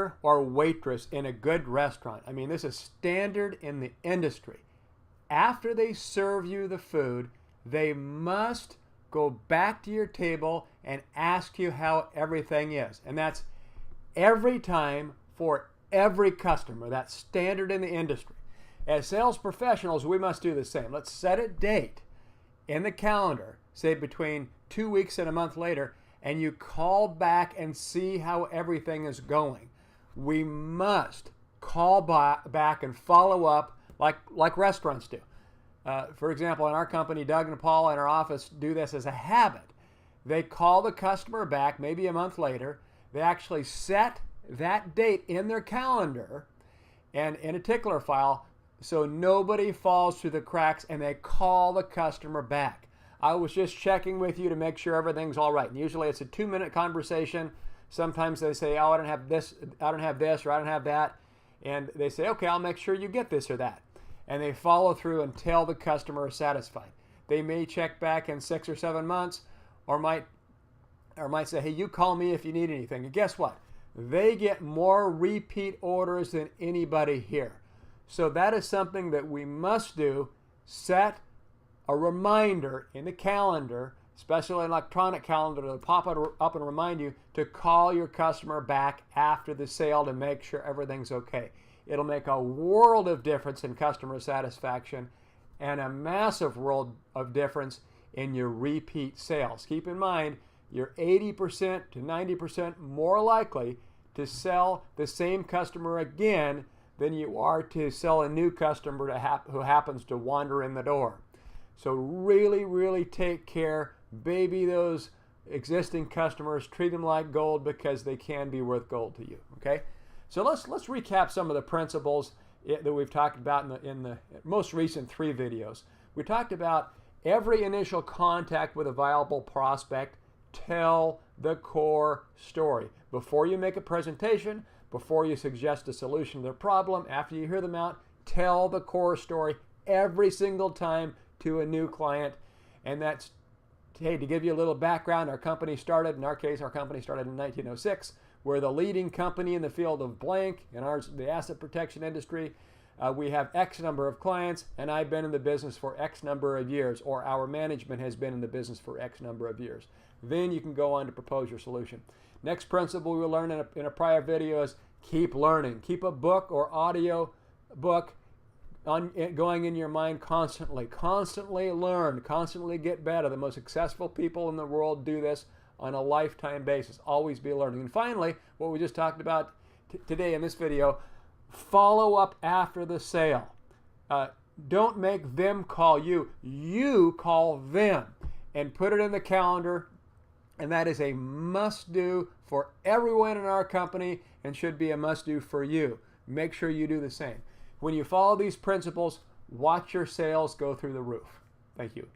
waiter or waitress in a good restaurant, I mean, this is standard in the industry. After they serve you the food, they must go back to your table and ask you how everything is. And that's every time for every customer. That's standard in the industry. As sales professionals, we must do the same. Let's set a date in the calendar, say between 2 weeks and a month later, and you call back and see how everything is going. We must call back and follow up like restaurants do. For example, in our company, Doug and Paul in our office do this as a habit. They call the customer back maybe a month later. They actually set that date in their calendar and in a tickler file so nobody falls through the cracks, and they call the customer back. I was just checking with you to make sure everything's all right. And usually it's a 2-minute conversation. Sometimes they say, oh, I don't have this, or I don't have that. And they say, okay, I'll make sure you get this or that. And they follow through until the customer is satisfied. They may check back in 6 or 7 months, or might say, hey, you call me if you need anything. And guess what? They get more repeat orders than anybody here. So that is something that we must do. Set a reminder in the calendar, especially an electronic calendar, to pop up and remind you to call your customer back after the sale to make sure everything's okay. It'll make a world of difference in customer satisfaction and a massive world of difference in your repeat sales. Keep in mind, you're 80% to 90% more likely to sell the same customer again than you are to sell a new customer who happens to wander in the door. So really, really take care. Baby those existing customers. Treat them like gold, because they can be worth gold to you. Okay? So let's recap some of the principles that we've talked about in the most recent 3 videos. We talked about every initial contact with a viable prospect. Tell the core story. Before you make a presentation, before you suggest a solution to their problem, after you hear them out, tell the core story every single time to a new client. And that's, hey, to give you a little background, our company started, in our case, our company started in 1906. We're the leading company in the field of blank, in the asset protection industry. We have X number of clients, and I've been in the business for X number of years, or our management has been in the business for X number of years. Then you can go on to propose your solution. Next principle we learned in a prior video is keep learning. Keep a book or audio book going in your mind constantly. Constantly learn, constantly get better. The most successful people in the world do this on a lifetime basis. Always be learning. And finally, what we just talked about today in this video, follow up after the sale. Don't make them call you. You call them and put it in the calendar. And that is a must-do for everyone in our company and should be a must-do for you. Make sure you do the same. When you follow these principles, watch your sales go through the roof. Thank you.